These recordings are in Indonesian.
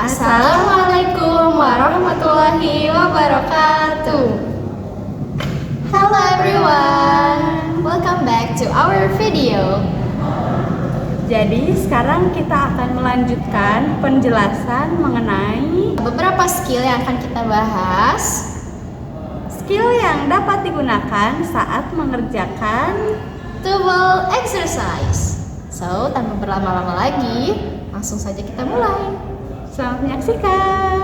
Assalamualaikum warahmatullahi wabarakatuh. Hello everyone, welcome back to our video. Jadi sekarang kita akan melanjutkan penjelasan mengenai beberapa skill yang akan kita bahas. Skill yang dapat digunakan saat mengerjakan table exercise. So, tanpa berlama-lama lagi, langsung saja kita mulai. Selamat menyaksikan.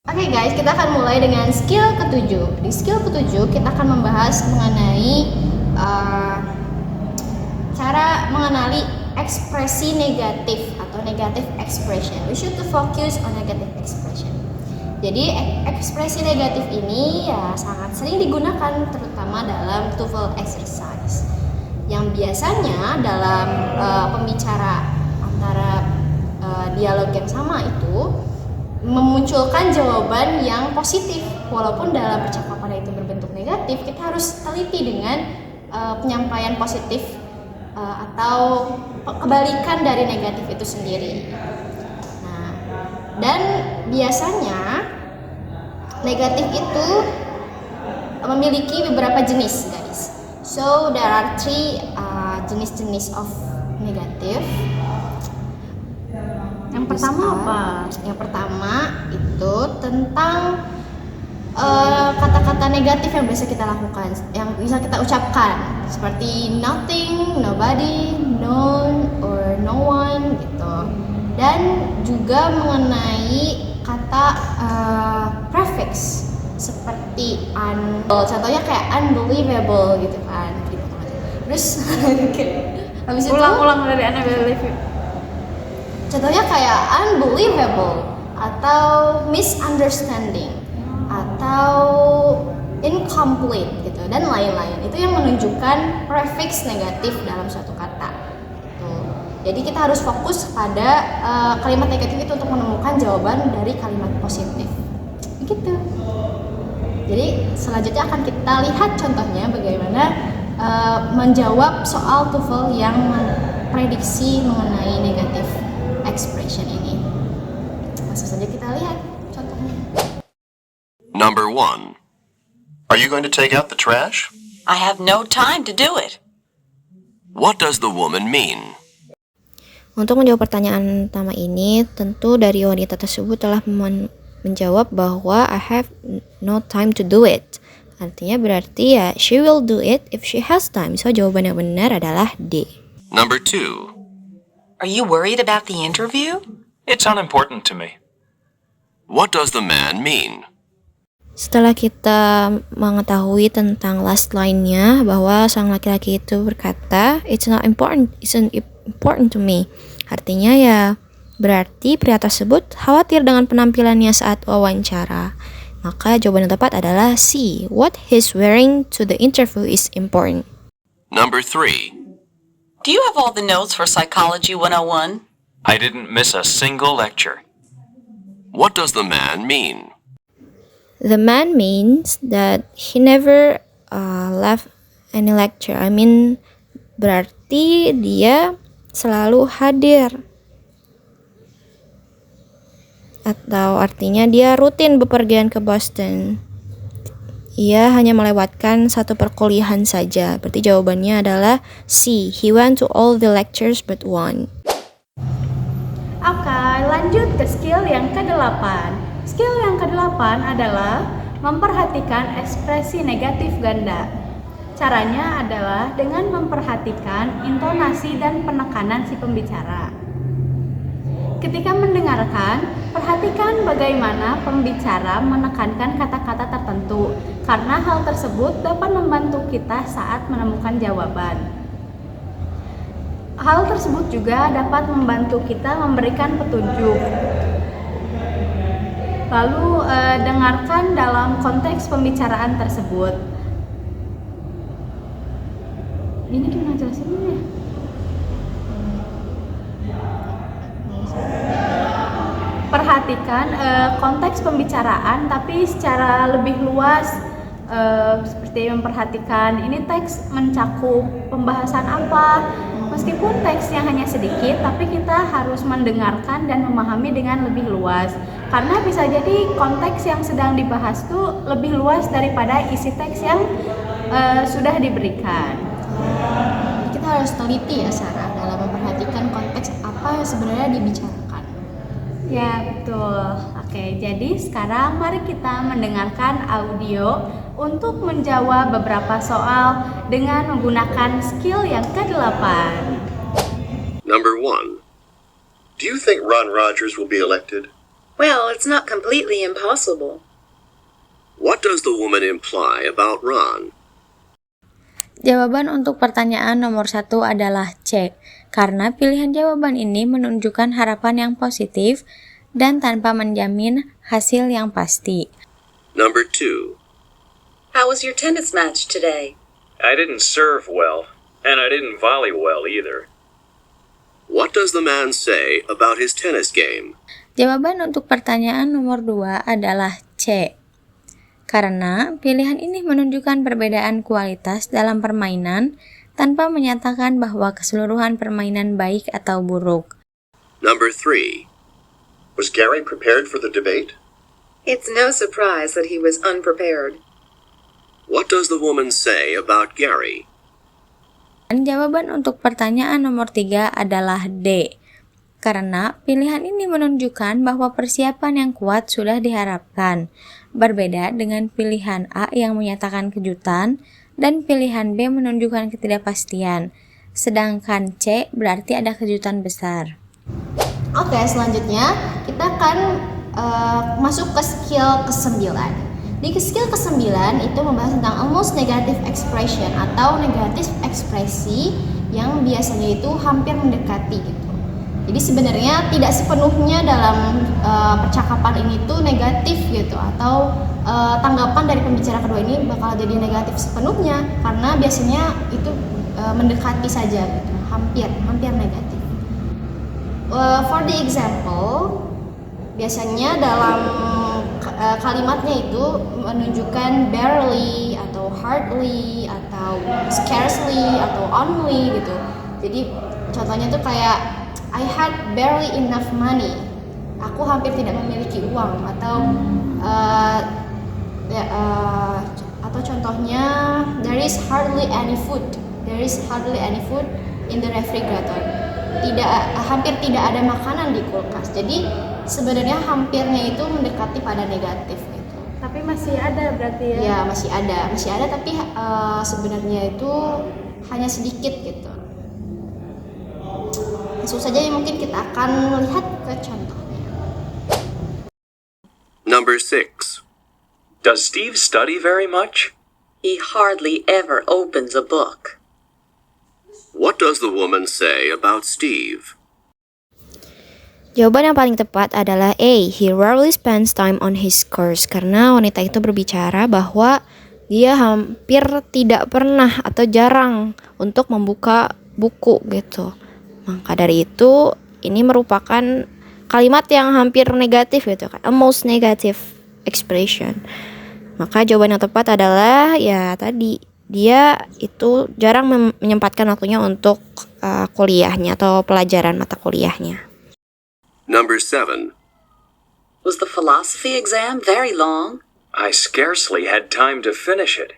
Oke guys, kita akan mulai dengan skill ketujuh. Di skill ketujuh kita akan membahas mengenai cara mengenali ekspresi negatif atau negative expression. We should to focus on negative expression. Jadi ekspresi negatif ini ya sangat sering digunakan terutama dalam TOEFL exercise. Yang biasanya dalam pembicara antara dialog yang sama itu memunculkan jawaban yang positif, walaupun dalam percakapan itu berbentuk negatif. Kita harus teliti dengan penyampaian positif atau kebalikan dari negatif itu sendiri. Nah, dan biasanya negatif itu memiliki beberapa jenis, guys. So there are three jenis-jenis of negatif. Yang pertama apa? Yang pertama itu tentang kata-kata negatif yang biasa kita lakukan, yang bisa kita ucapkan, seperti nothing, nobody, none, or no one gitu. Dan juga mengenai kata prefix seperti contohnya kayak unbelievable gitu kan. Terus habis itu ulang dari unbelievable. Contohnya kayak unbelievable atau misunderstanding atau incomplete gitu dan lain-lain. Itu yang menunjukkan prefix negatif dalam suatu kata. Gitu. Jadi kita harus fokus pada kalimat negatif itu untuk menemukan jawaban dari kalimat positif. Begitu. Jadi selanjutnya akan kita lihat contohnya bagaimana menjawab soal TOEFL yang memprediksi mengenai negatif expression ini. Langsung saja kita lihat contohnya. Number 1. Are you going to take out the trash? I have no time to do it. What does the woman mean? Untuk menjawab pertanyaan pertama ini, tentu dari wanita tersebut telah menjawab bahwa I have no time to do it. Artinya berarti ya she will do it if she has time. So jawaban yang benar adalah D. Number 2. Are you worried about the interview? It's unimportant to me. What does the man mean? Setelah kita mengetahui tentang last line-nya bahwa sang laki-laki itu berkata it's not important to me. Artinya ya berarti pria tersebut khawatir dengan penampilannya saat wawancara. Maka jawaban yang tepat adalah C. What he's wearing to the interview is important. Number 3. Do you have all the notes for Psychology 101? I didn't miss a single lecture. What does the man mean? The man means that he never left any lecture. I mean, berarti dia selalu hadir. Atau artinya dia rutin bepergian ke Boston. Ia hanya melewatkan satu perkuliahan saja. Berarti jawabannya adalah C. He went to all the lectures but one. Oke, lanjut ke skill yang ke-8. Skill yang ke-8 adalah memperhatikan ekspresi negatif ganda. Caranya adalah dengan memperhatikan intonasi dan penekanan si pembicara. Ketika mendengarkan, perhatikan bagaimana pembicara menekankan kata-kata tertentu, karena hal tersebut dapat membantu kita saat menemukan jawaban. Hal tersebut juga dapat membantu kita memberikan petunjuk. Lalu dengarkan dalam konteks pembicaraan tersebut. Ini gimana jelasinnya? Perhatikan konteks pembicaraan tapi secara lebih luas, seperti memperhatikan ini teks mencakup pembahasan apa, Meskipun teksnya hanya sedikit, tapi kita harus mendengarkan dan memahami dengan lebih luas. Karena bisa jadi konteks yang sedang dibahas tuh lebih luas daripada isi teks yang sudah diberikan. Kita harus teliti ya Sarah dalam memperhatikan konteks apa yang sebenarnya dibicarakan. Ya, betul. Oke, jadi sekarang mari kita mendengarkan audio untuk menjawab beberapa soal dengan menggunakan skill yang ke-8. Number 1. Do you think Ron Rogers will be elected? Well, it's not completely impossible. What does the woman imply about Ron? Jawaban untuk pertanyaan nomor 1 adalah C, karena pilihan jawaban ini menunjukkan harapan yang positif dan tanpa menjamin hasil yang pasti. Number 2. How was your tennis match today? I didn't serve well, and I didn't volley well either. What does the man say about his tennis game? Jawaban untuk pertanyaan nomor 2 adalah C, karena pilihan ini menunjukkan perbedaan kualitas dalam permainan tanpa menyatakan bahwa keseluruhan permainan baik atau buruk. Number 3. Was Gary prepared for the debate? It's no surprise that he was unprepared. What does the woman say about Gary? Dan jawaban untuk pertanyaan nomor 3 adalah D, karena pilihan ini menunjukkan bahwa persiapan yang kuat sudah diharapkan, berbeda dengan pilihan A yang menyatakan kejutan dan pilihan B menunjukkan ketidakpastian, sedangkan C berarti ada kejutan besar. Oke, selanjutnya kita akan masuk ke skill ke-9. Di skill ke-9 itu membahas tentang almost negative expression atau negatif ekspresi yang biasanya itu hampir mendekati gitu. Jadi sebenarnya tidak sepenuhnya dalam percakapan ini tuh negatif gitu, atau tanggapan dari pembicara kedua ini bakal jadi negatif sepenuhnya, karena biasanya itu mendekati saja gitu, hampir negatif. For the example, biasanya dalam kalimatnya itu menunjukkan barely atau hardly atau scarcely atau only gitu. Jadi contohnya tuh kayak I had barely enough money. Aku hampir tidak memiliki uang, atau atau contohnya there is hardly any food. There is hardly any food in the refrigerator. Hampir tidak ada makanan di kulkas. Jadi sebenarnya hampirnya itu mendekati pada negatif gitu. Tapi masih ada berarti ya? Ya, masih ada, tapi sebenarnya itu hanya sedikit gitu. Langsung saja mungkin kita akan lihat ke contohnya. Number 6. Does Steve study very much? He hardly ever opens a book. What does the woman say about Steve? Jawaban yang paling tepat adalah A. He rarely spends time on his course, karena wanita itu berbicara bahwa dia hampir tidak pernah atau jarang untuk membuka buku gitu. Maka dari itu, ini merupakan kalimat yang hampir negatif gitu kan, almost negative expression. Maka jawaban yang tepat adalah ya tadi, dia itu jarang menyempatkan waktunya untuk kuliahnya atau pelajaran mata kuliahnya. Number 7. Was the philosophy exam very long? I scarcely had time to finish it.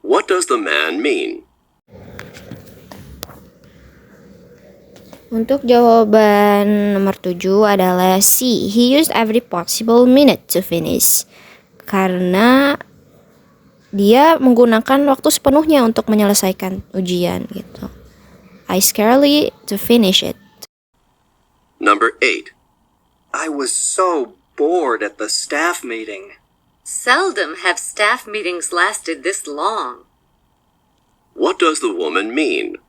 What does the man mean? Untuk jawaban nomor 7 adalah C. He used every possible minute to finish. Karena dia menggunakan waktu sepenuhnya untuk menyelesaikan ujian gitu. I scarcely to finish it. Number 8. I was so bored at the staff meeting. Seldom have staff meetings lasted this long. What does the woman mean?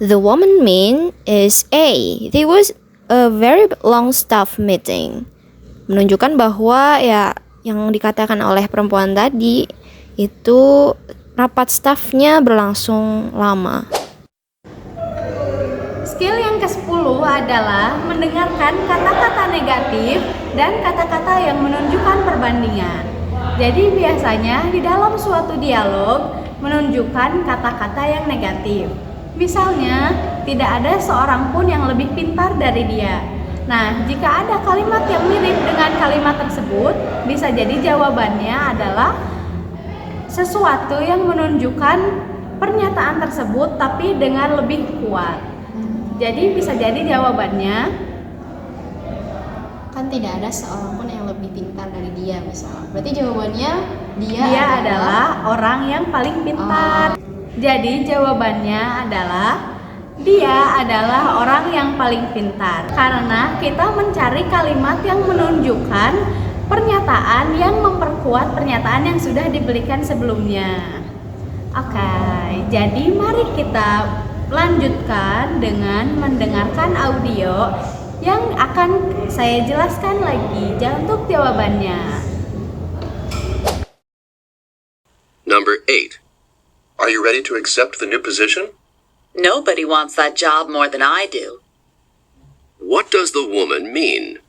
The woman mean is A. There was a very long staff meeting. Menunjukkan bahwa ya yang dikatakan oleh perempuan tadi itu rapat stafnya berlangsung lama. Skill yang ke-10 adalah mendengarkan kata-kata negatif dan kata-kata yang menunjukkan perbandingan. Jadi biasanya di dalam suatu dialog menunjukkan kata-kata yang negatif. Misalnya, tidak ada seorang pun yang lebih pintar dari dia. Nah, jika ada kalimat yang mirip dengan kalimat tersebut, bisa jadi jawabannya adalah sesuatu yang menunjukkan pernyataan tersebut tapi dengan lebih kuat. Jadi bisa jadi jawabannya Kan tidak ada seorang pun yang lebih pintar dari dia misalnya. Berarti jawabannya dia adalah orang yang paling pintar. Jadi jawabannya adalah dia adalah orang yang paling pintar. Karena kita mencari kalimat yang menunjukkan pernyataan yang memperkuat pernyataan yang sudah diberikan sebelumnya. Oke, jadi mari kita lanjutkan dengan mendengarkan audio yang akan saya jelaskan lagi untuk jawabannya. Number 8. Are you ready to accept the new position? Nobody wants that job more than I do. What does the woman mean?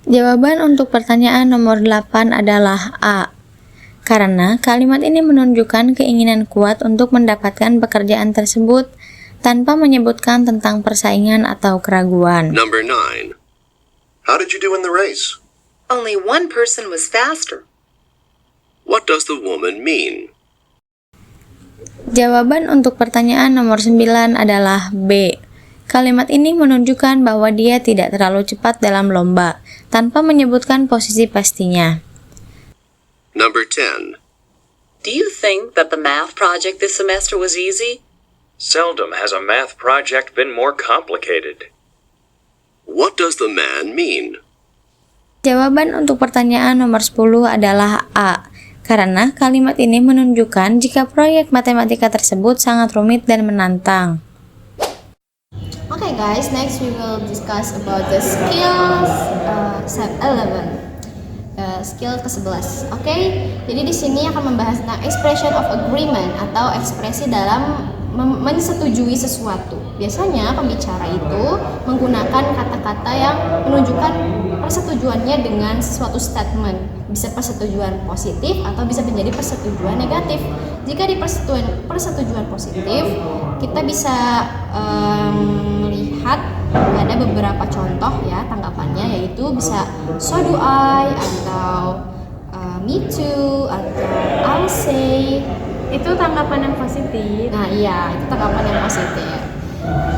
Jawaban untuk pertanyaan nomor 8 adalah A. Karena kalimat ini menunjukkan keinginan kuat untuk mendapatkan pekerjaan tersebut tanpa menyebutkan tentang persaingan atau keraguan. Number 9. How did you do in the race? Only one person was faster. What does the woman mean? Jawaban untuk pertanyaan nomor 9 adalah B. Kalimat ini menunjukkan bahwa dia tidak terlalu cepat dalam lomba, tanpa menyebutkan posisi pastinya. Number 10. Do you think that the math project this semester was easy? Seldom has a math project been more complicated. What does the man mean? Jawaban untuk pertanyaan nomor 10 adalah A. Karena kalimat ini menunjukkan jika proyek matematika tersebut sangat rumit dan menantang. Okay guys, next we will discuss about the skills set 11. Skill ke-11. Oke. Jadi di sini akan membahas tentang expression of agreement atau ekspresi dalam mensetujui sesuatu. Biasanya pembicara itu menggunakan kata-kata yang menunjukkan persetujuannya dengan suatu statement. Bisa persetujuan positif atau bisa menjadi persetujuan negatif. Jika di persetujuan positif, kita bisa melihat ada beberapa contoh ya tanggapannya, yaitu bisa so do I atau me too atau I'll say. Itu tanggapan yang positif. Nah iya, itu tanggapan yang positif.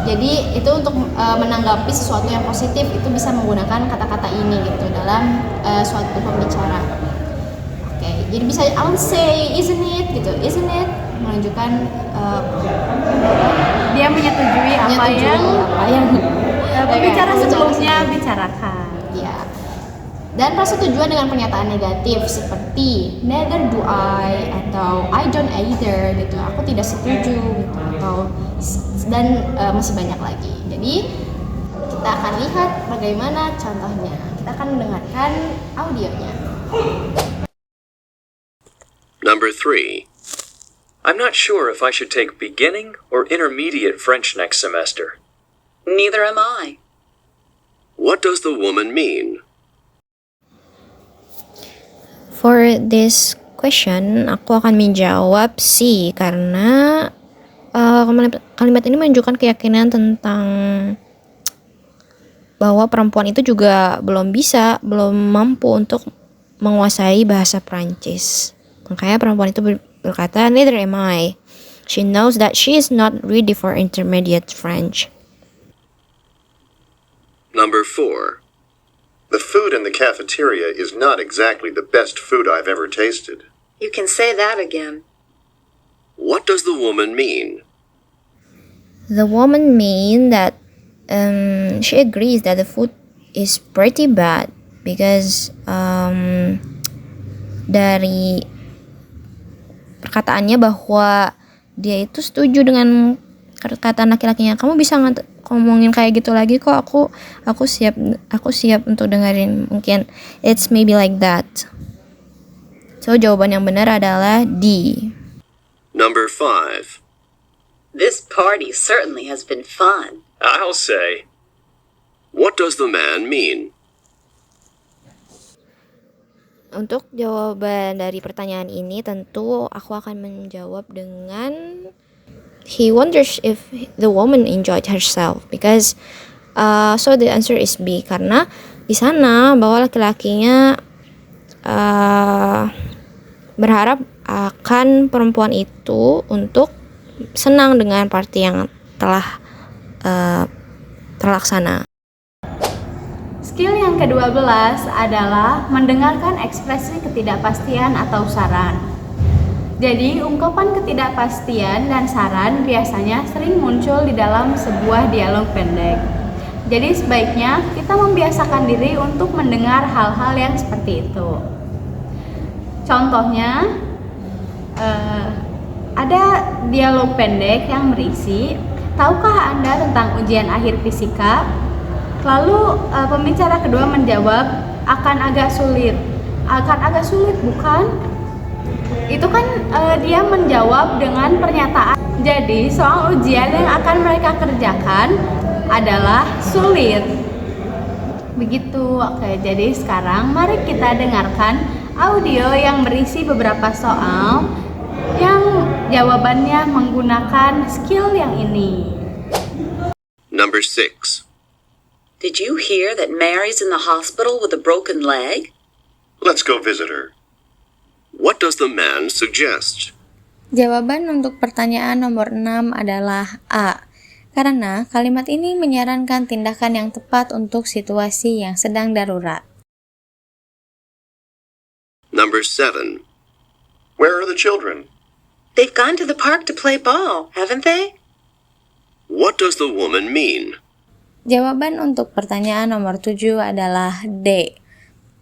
Jadi itu untuk menanggapi sesuatu yang positif itu bisa menggunakan kata-kata ini gitu dalam suatu pembicara. Oke, jadi bisa I'll say isn't it gitu, isn't it menunjukkan Dia menyetujui apa yang pembicara sebelumnya bicarakan. Ya. Dan persetujuan dengan pernyataan negatif seperti neither do I atau I don't either gitu, aku tidak setuju gitu, atau dan masih banyak lagi. Jadi kita akan lihat bagaimana contohnya. Kita akan mendengarkan audionya. Number 3. I'm not sure if I should take beginning or intermediate French next semester. Neither am I. What does the woman mean? For this question, aku akan menjawab C karena kalimat ini menunjukkan keyakinan tentang bahwa perempuan itu juga belum mampu untuk menguasai bahasa Prancis. Makanya perempuan itu berkata, neither am I. She knows that she is not ready for intermediate French. Number 4. The food in the cafeteria is not exactly the best food I've ever tasted. You can say that again. What does the woman mean? The woman mean that she agrees that the food is pretty bad because dari perkataannya bahwa dia itu setuju dengan perkataan laki-lakinya. Kamu bisa ngomongin kayak gitu lagi kok, aku siap untuk dengerin. Mungkin it's maybe like that. So jawaban yang benar adalah D. Number 5. This party certainly has been fun. I'll say. What does the man mean? Untuk jawaban dari pertanyaan ini tentu aku akan menjawab dengan he wonders if the woman enjoyed herself because so the answer is B, karena di sana bahwa laki-lakinya berharap akan perempuan itu untuk senang dengan party yang telah terlaksana. Skill yang ke-12 adalah mendengarkan ekspresi ketidakpastian atau saran. Jadi, ungkapan ketidakpastian dan saran biasanya sering muncul di dalam sebuah dialog pendek. Jadi, sebaiknya kita membiasakan diri untuk mendengar hal-hal yang seperti itu. Contohnya, ada dialog pendek yang berisi, tahukah Anda tentang ujian akhir fisika? Lalu pembicara kedua menjawab, akan agak sulit. Akan agak sulit, bukan? Itu kan dia menjawab dengan pernyataan. Jadi soal ujian yang akan mereka kerjakan adalah sulit. Begitu. Oke, jadi sekarang mari kita dengarkan audio yang berisi beberapa soal yang jawabannya menggunakan skill yang ini. Number 6. Did you hear that Mary's in the hospital with a broken leg? Let's go visit her. What does the man suggest? Jawaban untuk pertanyaan nomor 6 adalah A, karena kalimat ini menyarankan tindakan yang tepat untuk situasi yang sedang darurat. Number 7. Where are the children? They've gone to the park to play ball, haven't they? What does the woman mean? Jawaban untuk pertanyaan nomor 7 adalah D,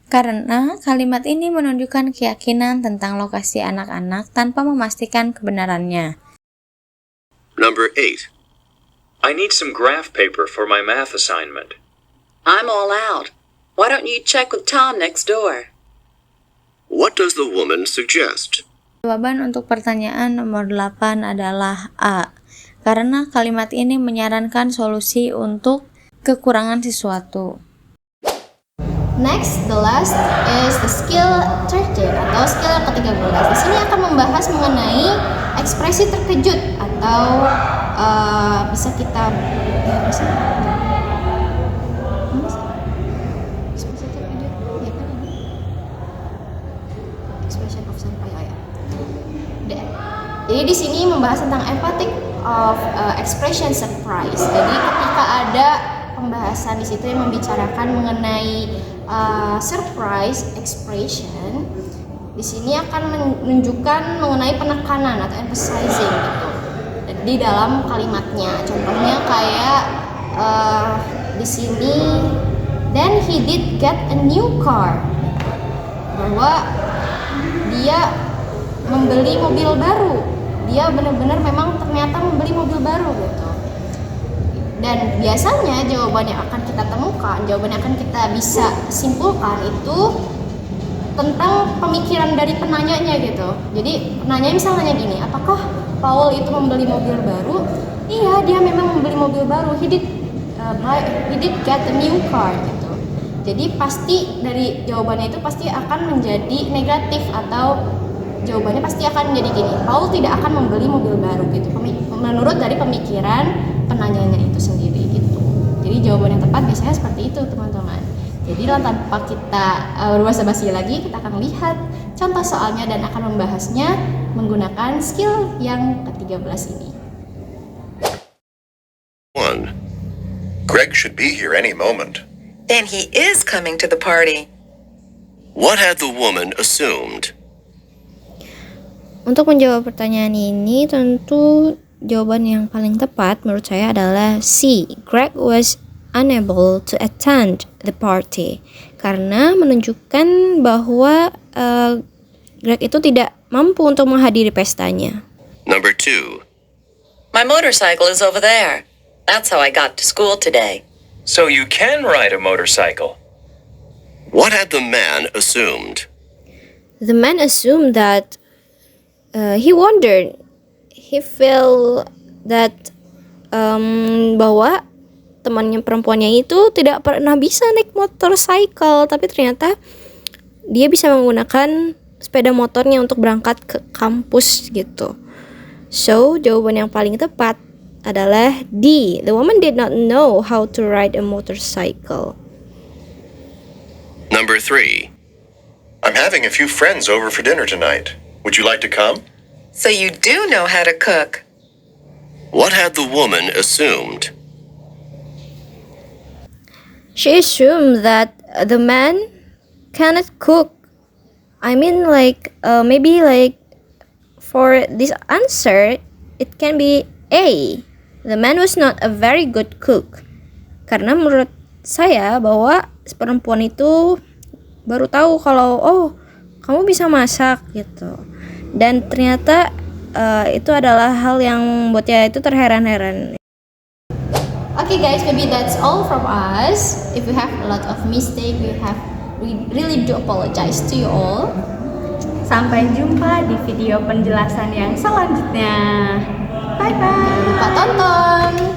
karena kalimat ini menunjukkan keyakinan tentang lokasi anak-anak tanpa memastikan kebenarannya. Number 8. I need some graph paper for my math assignment. I'm all out. Why don't you check with Tom next door? What does the woman suggest? Jawaban untuk pertanyaan nomor 8 adalah A, karena kalimat ini menyarankan solusi untuk kekurangan sesuatu. Next, the last is the skill 13 atau skill ke-13. Di sini akan membahas mengenai ekspresi terkejut atau bisa kita ekspresi terkejut, ya kan? Expression of surprise, ya. Jadi di sini membahas tentang emphatic of expression surprise. Jadi ketika ada pembahasan di situ yang membicarakan mengenai surprise expression, di sini akan menunjukkan mengenai penekanan atau emphasizing gitu di dalam kalimatnya. Contohnya kayak di sini, then he did get a new car, bahwa dia membeli mobil baru. Dia benar-benar memang ternyata membeli mobil baru gitu. Dan biasanya jawaban yang akan kita temukan, jawaban yang akan kita bisa simpulkan itu tentang pemikiran dari penanyanya gitu. Jadi penanya misalnya gini, apakah Paul itu membeli mobil baru? Iya, dia memang membeli mobil baru. He did get a new car gitu. Jadi pasti dari jawabannya itu pasti akan menjadi negatif, atau jawabannya pasti akan menjadi gini, Paul tidak akan membeli mobil baru gitu. Menurut dari pemikiran penanyanya itu sendiri gitu. Jadi jawaban yang tepat biasanya seperti itu, teman-teman. Jadi tanpa kita berbasa-basi lagi, kita akan lihat contoh soalnya dan akan membahasnya menggunakan skill yang ke-13 ini. 1. Greg should be here any moment. And he is coming to the party. What had the woman assumed? Untuk menjawab pertanyaan ini, tentu jawaban yang paling tepat menurut saya adalah C. Greg was unable to attend the party, karena menunjukkan bahwa Greg itu tidak mampu untuk menghadiri pestanya. Number 2. My motorcycle is over there. That's how I got to school today. So you can ride a motorcycle. What had the man assumed? The man assumed that he wondered, he felt that bahwa temannya perempuannya itu tidak pernah bisa naik motorcycle, tapi ternyata dia bisa menggunakan sepeda motornya untuk berangkat ke kampus gitu. So, jawaban yang paling tepat adalah D. The woman did not know how to ride a motorcycle. Number 3. I'm having a few friends over for dinner tonight. Would you like to come? So you do know how to cook. What had the woman assumed? She assumed that the man cannot cook. I mean, maybe for this answer, it can be A. The man was not a very good cook. Karena menurut saya bahwa perempuan itu baru tahu kalau kamu bisa masak gitu. Dan ternyata itu adalah hal yang membuat dia itu terheran-heran. Okay guys, maybe that's all from us. If we have a lot of mistake, we really do apologize to you all. Sampai jumpa di video penjelasan yang selanjutnya. Bye bye. Jangan lupa tonton.